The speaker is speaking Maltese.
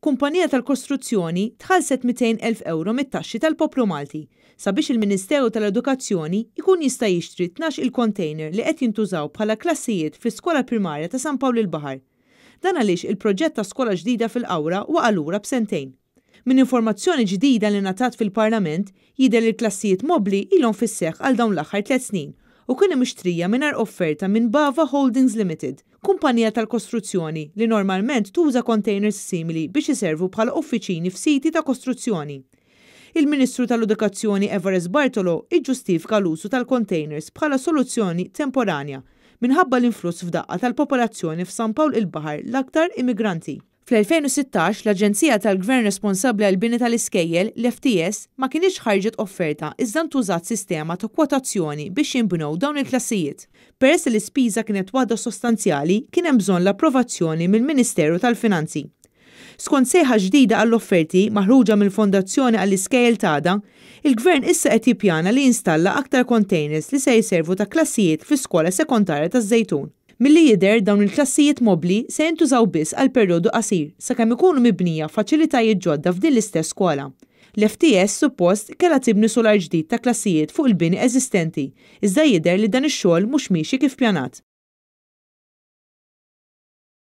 kumpanija tal-kostruzzjoni tħallset 200,000 euro mit-taxxi tal-poplu Malti sabiex il-Ministeru tal-Edukazzjoni jkun jista' jixtri 12 il-container li qed jintużaw bħala klassijiet fl-Iskola Primarja ta' San Pawl il-Baħar. Dan għaliex il-proġett ta' skola ġdida fil-Qawra waqa' lura b'sentejn. Min informazzjoni ġdida li ngħatat fil-Parlament jidher li l-klassijiet mobbli ilhom fis-seħħ għal dawn l-aħħar 3 snin u kien mixtrija mingħajr offerta minn Bava Holdings Limited, kumpanija tal-kostruzzjoni li normalment tuża containers simili biex iservu bħala uffiċini f'siti ta' kostruzzjoni. Il-Ministru tal-Edukazzjoni Everest Bartolo iġġustifika l-użu tal-containers bħala soluzzjoni temporanja minħabba l-influss f'daqqa tal-popolazzjoni f'San Pawl il-Baħar l-aktar immigranti. Fl-2016 l-Aġenzija tal-Gvern responsabbli għall bini tal-iskejjel, l-FTS, ma kienx ħarġet offerta iżda ntużat sistema ta' kwotazzjoni biex jinbnew dawn il-klassijiet. Peress li l-ispiża kienet waħda sostanzjali, kien hemm bżonn l-approvazzjoni mill-Ministeru tal-Finanzi. Skont sejħa ġdida għall-offerti maħruġa mill-Fondazzjoni għall-Iskejjel Tada, il-Gvern issa qed jippjana li jinstalla aktar containers li se jservu ta' klassijiet fl-iskola sekondarja taż-Żejtun. Milli jidher dawn il-klassijiet mobbli se jintużaw biss għal perjodu qasir sakemm ikunu mibnija faċilitajiet ġodda f'din l-istess skola. L-FTS suppost kellha tibni solar ġdid ta' klassijiet fuq il-bini eżistenti, iżda jidher li dan ix-xogħol mhux miexi kif pjanat.